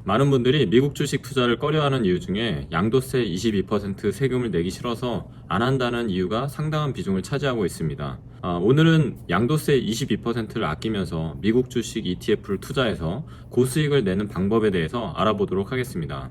많은 분들이 미국 주식 투자를 꺼려하는 이유 중에 양도세 22% 세금을 내기 싫어서 안 한다는 이유가 상당한 비중을 차지하고 있습니다. 오늘은 양도세 22%를 아끼면서 미국 주식 ETF를 투자해서 고수익을 내는 방법에 대해서 알아보도록 하겠습니다.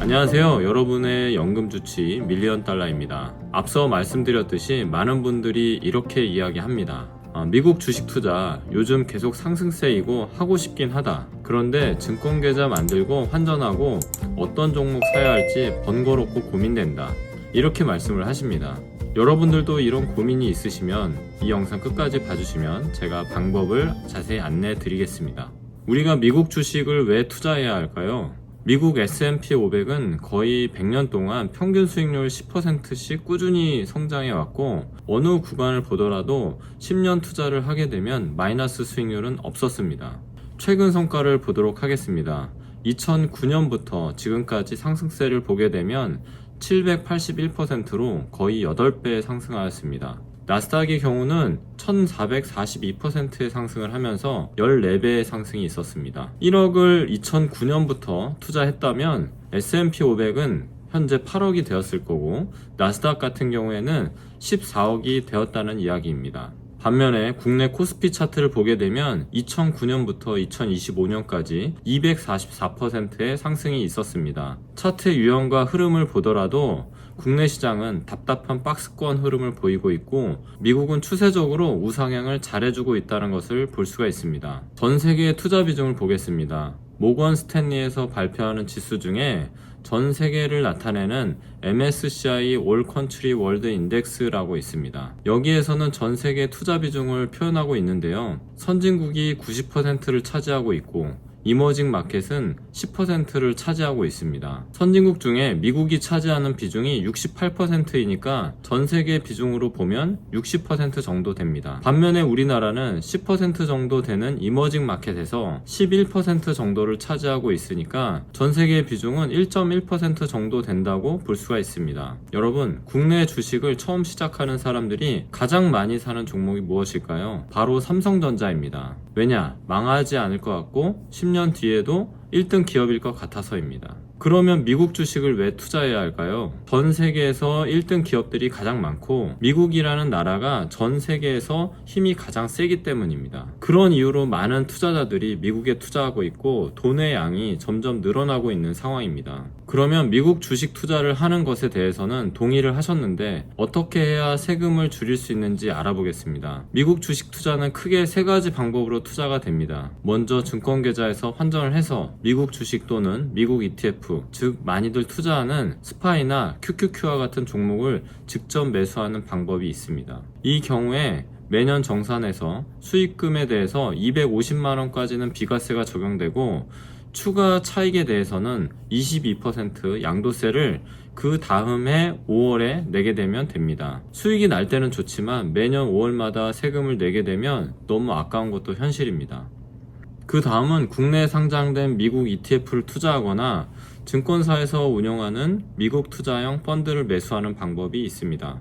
안녕하세요. 여러분의 연금주치 밀리언달러입니다. 앞서 말씀드렸듯이 많은 분들이 이렇게 이야기합니다. 미국 주식 투자 요즘 계속 상승세이고 하고 싶긴 하다. 그런데 증권계좌 만들고 환전하고 어떤 종목 사야 할지 번거롭고 고민된다. 이렇게 말씀을 하십니다. 여러분들도 이런 고민이 있으시면 이 영상 끝까지 봐주시면 제가 방법을 자세히 안내해 드리겠습니다. 우리가 미국 주식을 왜 투자해야 할까요? 미국 S&P 500은 거의 100년 동안 평균 수익률 10%씩 꾸준히 성장해 왔고 어느 구간을 보더라도 10년 투자를 하게 되면 마이너스 수익률은 없었습니다. 최근 성과를 보도록 하겠습니다. 2009년부터 지금까지 상승세를 보게 되면 781%로 거의 8배 상승하였습니다. 나스닥의 경우는 1442%의 상승을 하면서 14배의 상승이 있었습니다. 1억을 2009년부터 투자했다면 S&P 500은 현재 8억이 되었을 거고 나스닥 같은 경우에는 14억이 되었다는 이야기입니다. 반면에 국내 코스피 차트를 보게 되면 2009년부터 2025년까지 244%의 상승이 있었습니다. 차트 유형과 흐름을 보더라도 국내 시장은 답답한 박스권 흐름을 보이고 있고 미국은 추세적으로 우상향을 잘해주고 있다는 것을 볼 수가 있습니다. 전 세계의 투자 비중을 보겠습니다. 모건 스탠리에서 발표하는 지수 중에 전 세계를 나타내는 MSCI All Country World Index라고 있습니다. 여기에서는 전 세계 투자 비중을 표현하고 있는데요. 선진국이 90%를 차지하고 있고 이머징 마켓은 10%를 차지하고 있습니다. 선진국 중에 미국이 차지하는 비중이 68%이니까 전 세계 비중으로 보면 60% 정도 됩니다. 반면에 우리나라는 10% 정도 되는 이머징 마켓에서 11% 정도를 차지하고 있으니까 전 세계 비중은 1.1% 정도 된다고 볼 수가 있습니다. 여러분, 국내 주식을 처음 시작하는 사람들이 가장 많이 사는 종목이 무엇일까요? 바로 삼성전자입니다. 왜냐? 망하지 않을 것 같고 10년 뒤에도 1등 기업일 것 같아서입니다. 그러면 미국 주식을 왜 투자해야 할까요? 전 세계에서 1등 기업들이 가장 많고 미국이라는 나라가 전 세계에서 힘이 가장 세기 때문입니다. 그런 이유로 많은 투자자들이 미국에 투자하고 있고 돈의 양이 점점 늘어나고 있는 상황입니다. 그러면 미국 주식 투자를 하는 것에 대해서는 동의를 하셨는데 어떻게 해야 세금을 줄일 수 있는지 알아보겠습니다. 미국 주식 투자는 크게 세 가지 방법으로 투자가 됩니다. 먼저 증권계좌에서 환전을 해서 미국 주식 또는 미국 ETF 즉 많이들 투자하는 스파이나 QQQ와 같은 종목을 직접 매수하는 방법이 있습니다. 이 경우에 매년 정산해서 수익금에 대해서 250만원까지는 비과세가 적용되고 추가 차익에 대해서는 22% 양도세를 그 다음 해 5월에 내게 되면 됩니다. 수익이 날 때는 좋지만 매년 5월마다 세금을 내게 되면 너무 아까운 것도 현실입니다. 그 다음은 국내에 상장된 미국 ETF를 투자하거나 증권사에서 운영하는 미국 투자형 펀드를 매수하는 방법이 있습니다.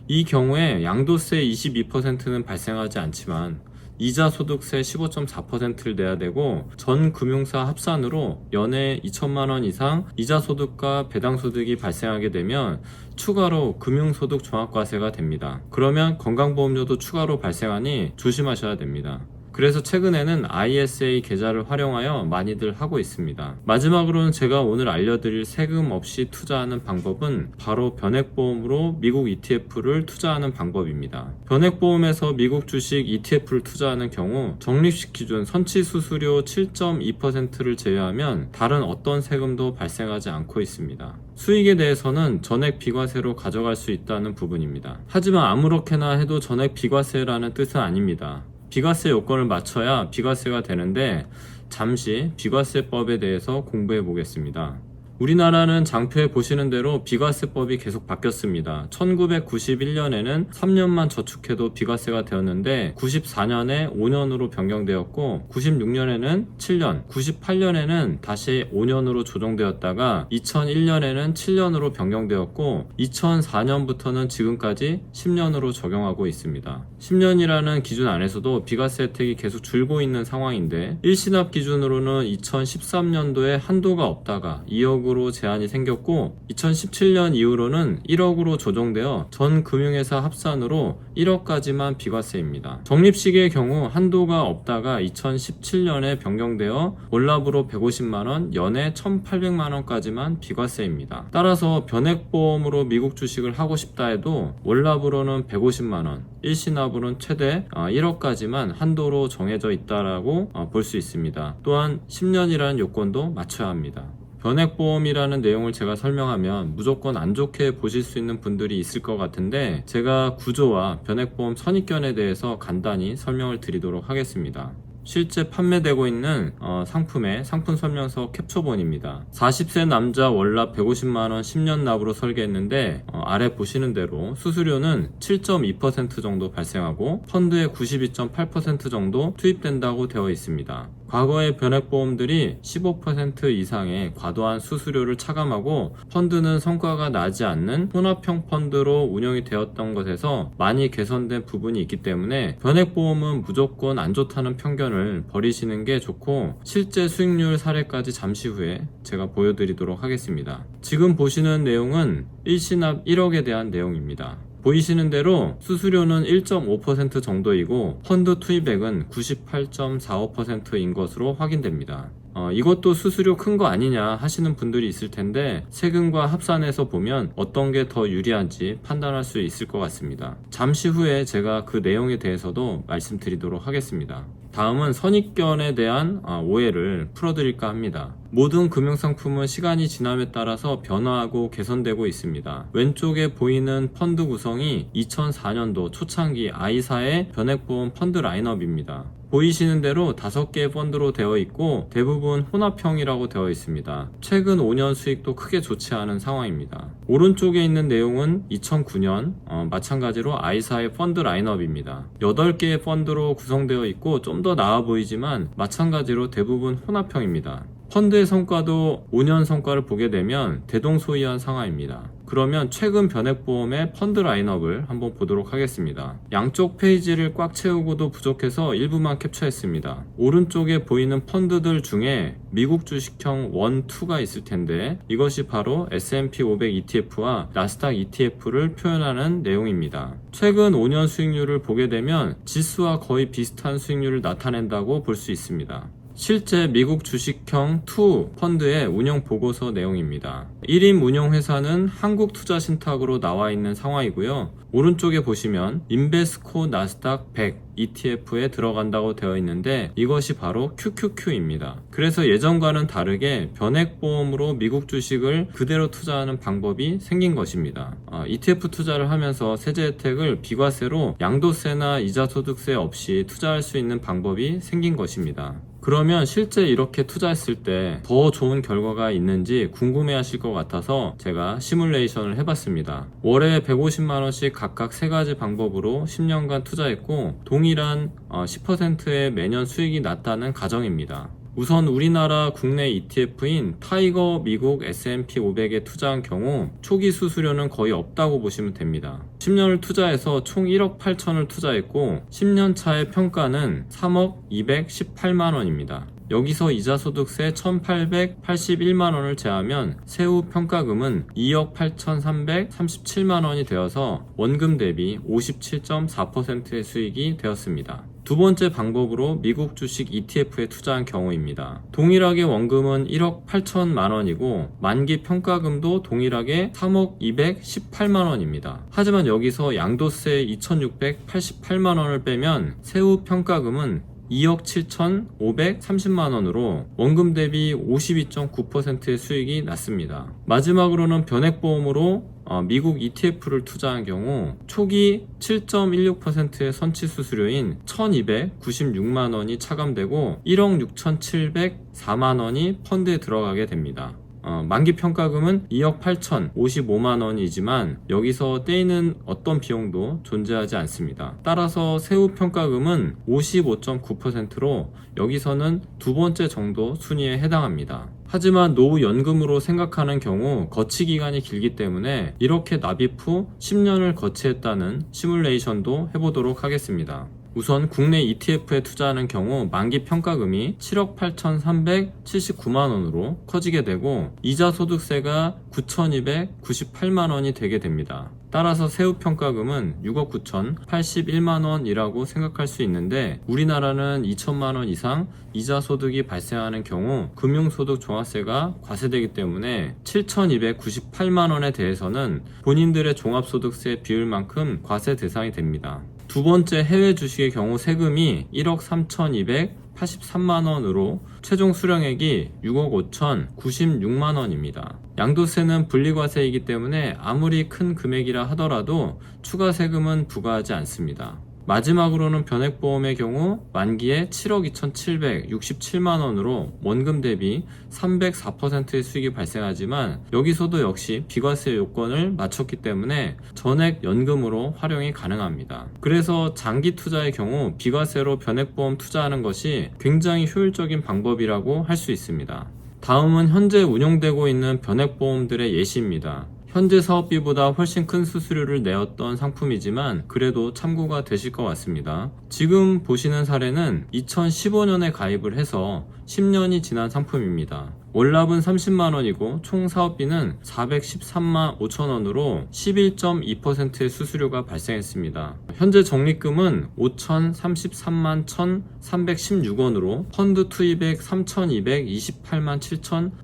이 경우에 양도세 22%는 발생하지 않지만 이자 소득세 15.4%를 내야 되고 전 금융사 합산으로 연에 2천만원 이상 이자 소득과 배당 소득이 발생하게 되면 추가로 금융소득 종합과세가 됩니다. 그러면 건강보험료도 추가로 발생하니 조심하셔야 됩니다. 그래서 최근에는 ISA 계좌를 활용하여 많이들 하고 있습니다. 마지막으로는 제가 오늘 알려드릴 세금 없이 투자하는 방법은 바로 변액보험으로 미국 ETF를 투자하는 방법입니다. 변액보험에서 미국 주식 ETF를 투자하는 경우 적립식 기준 선치수수료 7.2%를 제외하면 다른 어떤 세금도 발생하지 않고 있습니다. 수익에 대해서는 전액 비과세로 가져갈 수 있다는 부분입니다. 하지만 아무렇게나 해도 전액 비과세라는 뜻은 아닙니다. 비과세 요건을 맞춰야 비과세가 되는데 잠시 비과세법에 대해서 공부해 보겠습니다. 우리나라는 장표에 보시는 대로 비과세법이 계속 바뀌었습니다. 1991년에는 3년만 저축해도 비과세가 되었는데 94년에 5년으로 변경되었고 96년에는 7년, 98년에는 다시 5년으로 조정되었다가 2001년에는 7년으로 변경되었고 2004년부터는 지금까지 10년으로 적용하고 있습니다. 10년이라는 기준 안에서도 비과세 혜택이 계속 줄고 있는 상황인데 일시납 기준으로는 2013년도에 한도가 없다가 2억으로 제한이 생겼고 2017년 이후로는 1억으로 조정되어 전 금융회사 합산으로 1억까지만 비과세입니다. 적립식의 경우 한도가 없다가 2017년에 변경되어 월납으로 150만원, 연에 1,800만원까지만 비과세입니다. 따라서 변액보험으로 미국 주식을 하고 싶다 해도 월납으로는 150만원, 일시납으로는 최대 1억까지만 한도로 정해져 있다라고 볼 수 있습니다. 또한 10년이라는 요건도 맞춰야 합니다. 변액보험이라는 내용을 제가 설명하면 무조건 안 좋게 보실 수 있는 분들이 있을 것 같은데 제가 구조와 변액보험 선입견에 대해서 간단히 설명을 드리도록 하겠습니다. 실제 판매되고 있는 상품의 상품 설명서 캡처본입니다. 40세 남자 월납 150만원 10년 납으로 설계했는데 아래 보시는 대로 수수료는 7.2% 정도 발생하고 펀드의 92.8% 정도 투입된다고 되어 있습니다. 과거의 변액보험들이 15% 이상의 과도한 수수료를 차감하고 펀드는 성과가 나지 않는 혼합형 펀드로 운영이 되었던 것에서 많이 개선된 부분이 있기 때문에 변액보험은 무조건 안 좋다는 편견을 버리시는 게 좋고 실제 수익률 사례까지 잠시 후에 제가 보여드리도록 하겠습니다. 지금 보시는 내용은 일시납 1억에 대한 내용입니다. 보이시는 대로 수수료는 1.5% 정도이고 펀드 투입액은 98.45%인 것으로 확인됩니다. 이것도 수수료 큰 거 아니냐 하시는 분들이 있을 텐데 세금과 합산해서 보면 어떤 게 더 유리한지 판단할 수 있을 것 같습니다. 잠시 후에 제가 그 내용에 대해서도 말씀드리도록 하겠습니다. 다음은 선입견에 대한 오해를 풀어드릴까 합니다. 모든 금융상품은 시간이 지남에 따라서 변화하고 개선되고 있습니다. 왼쪽에 보이는 펀드 구성이 2004년도 초창기 아이사의 변액보험 펀드 라인업입니다. 보이시는 대로 5개의 펀드로 되어 있고 대부분 혼합형이라고 되어 있습니다. 최근 5년 수익도 크게 좋지 않은 상황입니다. 오른쪽에 있는 내용은 2009년 마찬가지로 아이사의 펀드 라인업입니다. 8개의 펀드로 구성되어 있고 좀 더 나아 보이지만 마찬가지로 대부분 혼합형입니다. 펀드의 성과도 5년 성과를 보게 되면 대동소이한 상황입니다. 그러면 최근 변액보험의 펀드 라인업을 한번 보도록 하겠습니다. 양쪽 페이지를 꽉 채우고도 부족해서 일부만 캡처했습니다. 오른쪽에 보이는 펀드들 중에 미국 주식형 1, 2가 있을 텐데 이것이 바로 S&P 500 ETF와 나스닥 ETF를 표현하는 내용입니다. 최근 5년 수익률을 보게 되면 지수와 거의 비슷한 수익률을 나타낸다고 볼 수 있습니다. 실제 미국 주식형 2 펀드의 운영 보고서 내용입니다. 1인 운용회사는 한국투자신탁으로 나와 있는 상황이고요. 오른쪽에 보시면 인베스코 나스닥 100 ETF에 들어간다고 되어 있는데 이것이 바로 QQQ입니다. 그래서 예전과는 다르게 변액보험으로 미국 주식을 그대로 투자하는 방법이 생긴 것입니다. ETF 투자를 하면서 세제 혜택을 비과세로 양도세나 이자소득세 없이 투자할 수 있는 방법이 생긴 것입니다. 그러면 실제 이렇게 투자했을 때 더 좋은 결과가 있는지 궁금해 하실 것 같아서 제가 시뮬레이션을 해봤습니다. 월에 150만원씩 각각 3가지 방법으로 10년간 투자했고 동일한 10%의 매년 수익이 났다는 가정입니다. 우선 우리나라 국내 ETF인 타이거 미국 S&P 500에 투자한 경우 초기 수수료는 거의 없다고 보시면 됩니다. 10년을 투자해서 총 1억 8천을 투자했고 10년 차의 평가는 3억 218만원입니다. 여기서 이자소득세 1,881만원을 제하면 세후 평가금은 2억 8,337만원이 되어서 원금 대비 57.4%의 수익이 되었습니다. 두 번째 방법으로 미국 주식 ETF에 투자한 경우입니다. 동일하게 원금은 1억 8천만원이고 만기 평가금도 동일하게 3억 218만원입니다. 하지만 여기서 양도세 2,688만원을 빼면 세후 평가금은 2억 7,530만원으로 원금 대비 52.9%의 수익이 났습니다. 마지막으로는 변액보험으로 미국 ETF를 투자한 경우 초기 7.16%의 선취 수수료인 1,296만원이 차감되고 1억 6,704만원이 펀드에 들어가게 됩니다. 만기 평가금은 2억 8,055만원이지만 여기서 떼이는 어떤 비용도 존재하지 않습니다. 따라서 세후 평가금은 55.9%로 여기서는 두 번째 정도 순위에 해당합니다. 하지만 노후연금으로 생각하는 경우 거치 기간이 길기 때문에 이렇게 납입 후 10년을 거치했다는 시뮬레이션도 해보도록 하겠습니다. 우선 국내 ETF에 투자하는 경우 만기 평가금이 7억 8,379만원으로 커지게 되고 이자 소득세가 9,298만원이 되게 됩니다. 따라서 세후 평가금은 6억 9,081만원이라고 생각할 수 있는데 우리나라는 2천만원 이상 이자 소득이 발생하는 경우 금융소득 종합세가 과세되기 때문에 7,298만원에 대해서는 본인들의 종합소득세 비율만큼 과세 대상이 됩니다. 두 번째 해외 주식의 경우 세금이 1억 3,283만원으로 최종 수령액이 6억 5,096만원입니다. 양도세는 분리과세이기 때문에 아무리 큰 금액이라 하더라도 추가 세금은 부과하지 않습니다. 마지막으로는 변액보험의 경우 만기에 7억 2,767만원으로 원금 대비 304%의 수익이 발생하지만 여기서도 역시 비과세 요건을 맞췄기 때문에 전액 연금으로 활용이 가능합니다. 그래서 장기 투자의 경우 비과세로 변액보험 투자하는 것이 굉장히 효율적인 방법이라고 할 수 있습니다. 다음은 현재 운용되고 있는 변액보험들의 예시입니다. 현재 사업비보다 훨씬 큰 수수료를 내었던 상품이지만 그래도 참고가 되실 것 같습니다. 지금 보시는 사례는 2015년에 가입을 해서 10년이 지난 상품입니다. 월납은 30만원이고 총 사업비는 413만 5천원으로 11.2%의 수수료가 발생했습니다. 현재 적립금은 5,033만 1,316원으로 펀드 투입액 3,228만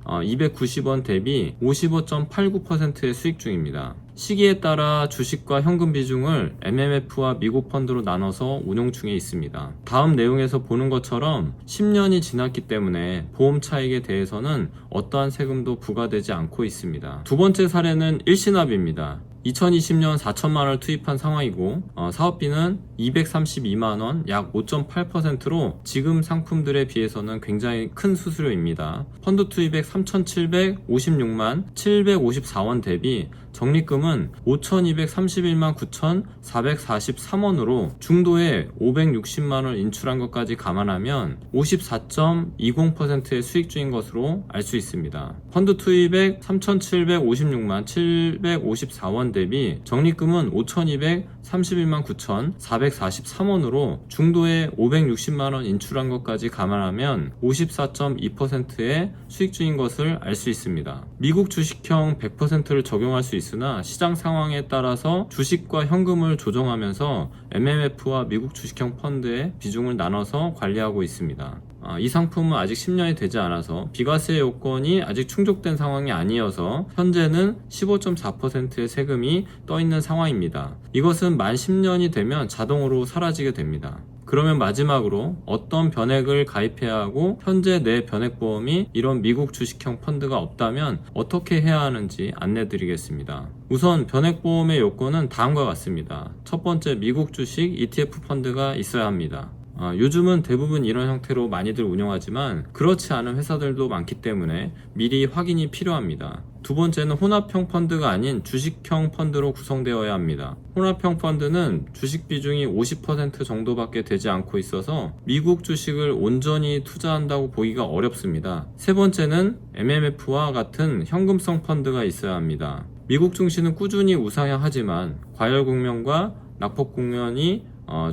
7,290원 대비 55.89%의 수익 중입니다. 시기에 따라 주식과 현금 비중을 MMF와 미국 펀드로 나눠서 운용 중에 있습니다. 다음 내용에서 보는 것처럼 10년이 지났기 때문에 보험 차익에 대해서는 어떠한 세금도 부과되지 않고 있습니다. 두 번째 사례는 일시납입니다. 2020년 4천만원을 투입한 상황이고 사업비는 232만원 약 5.8%로 지금 상품들에 비해서는 굉장히 큰 수수료입니다. 펀드 투입액 3,756만 754원 대비 적립금은 5,231만 9,443원으로 중도에 560만원 인출한 것까지 감안하면 54.20%의 수익주인 것으로 알 수 있습니다. 펀드 투입액 3,756만 754원 대비 적립금은 5,231만 9,443원으로 중도에 560만원 인출한 것까지 감안하면 54.2%의 수익주인 것을 알 수 있습니다. 미국 주식형 100%를 적용할 수 있으나 시장 상황에 따라서 주식과 현금을 조정하면서 MMF와 미국 주식형 펀드의 비중을 나눠서 관리하고 있습니다. 이 상품은 아직 10년이 되지 않아서 비과세 요건이 아직 충족된 상황이 아니어서 현재는 15.4%의 세금이 떠 있는 상황입니다. 이것은 만 10년이 되면 자동으로 사라지게 됩니다. 그러면 마지막으로 어떤 변액을 가입해야 하고 현재 내 변액보험이 이런 미국 주식형 펀드가 없다면 어떻게 해야 하는지 안내 드리겠습니다. 우선 변액보험의 요건은 다음과 같습니다. 첫 번째, 미국 주식 ETF 펀드가 있어야 합니다. 요즘은 대부분 이런 형태로 많이들 운영하지만 그렇지 않은 회사들도 많기 때문에 미리 확인이 필요합니다. 두 번째는 혼합형 펀드가 아닌 주식형 펀드로 구성되어야 합니다. 혼합형 펀드는 주식 비중이 50% 정도밖에 되지 않고 있어서 미국 주식을 온전히 투자한다고 보기가 어렵습니다. 세 번째는 MMF와 같은 현금성 펀드가 있어야 합니다. 미국 증시는 꾸준히 우상향하지만 과열 국면과 낙폭 국면이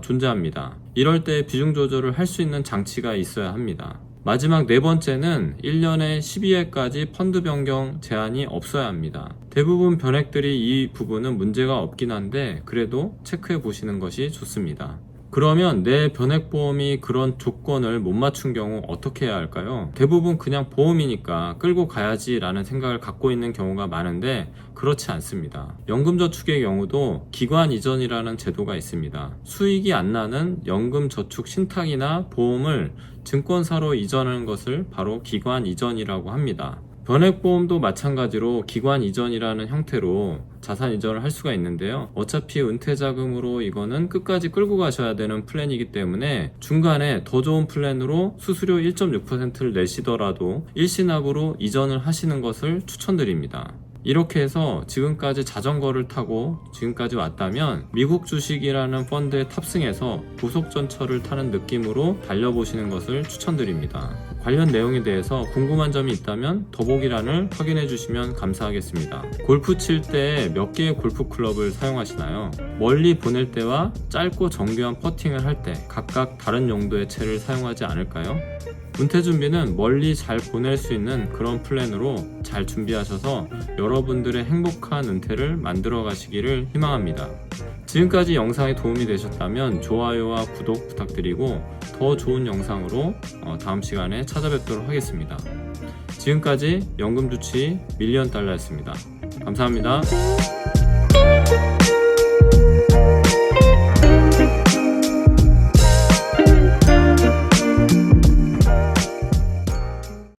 존재합니다. 이럴 때 비중 조절을 할 수 있는 장치가 있어야 합니다. 마지막 네 번째는 1년에 12회까지 펀드 변경 제한이 없어야 합니다. 대부분 변액들이 이 부분은 문제가 없긴 한데 그래도 체크해 보시는 것이 좋습니다. 그러면 내 변액보험이 그런 조건을 못 맞춘 경우 어떻게 해야 할까요? 대부분 그냥 보험이니까 끌고 가야지 라는 생각을 갖고 있는 경우가 많은데 그렇지 않습니다. 연금저축의 경우도 기관 이전이라는 제도가 있습니다. 수익이 안 나는 연금저축 신탁이나 보험을 증권사로 이전하는 것을 바로 기관 이전이라고 합니다. 변액보험도 마찬가지로 기관 이전이라는 형태로 자산 이전을 할 수가 있는데요. 어차피 은퇴 자금으로 이거는 끝까지 끌고 가셔야 되는 플랜이기 때문에 중간에 더 좋은 플랜으로 수수료 1.6%를 내시더라도 일시납으로 이전을 하시는 것을 추천드립니다. 이렇게 해서 지금까지 자전거를 타고 지금까지 왔다면 미국 주식이라는 펀드에 탑승해서 고속전철을 타는 느낌으로 달려보시는 것을 추천드립니다. 관련 내용에 대해서 궁금한 점이 있다면 더보기란을 확인해 주시면 감사하겠습니다. 골프 칠 때 몇 개의 골프 클럽을 사용하시나요? 멀리 보낼 때와 짧고 정교한 퍼팅을 할 때 각각 다른 용도의 채를 사용하지 않을까요? 은퇴 준비는 멀리 잘 보낼 수 있는 그런 플랜으로 잘 준비하셔서 여러분들의 행복한 은퇴를 만들어 가시기를 희망합니다. 지금까지 영상이 도움이 되셨다면 좋아요와 구독 부탁드리고 더 좋은 영상으로 다음 시간에 찾아뵙도록 하겠습니다. 지금까지 연금주치 $1,000,000였습니다. 감사합니다.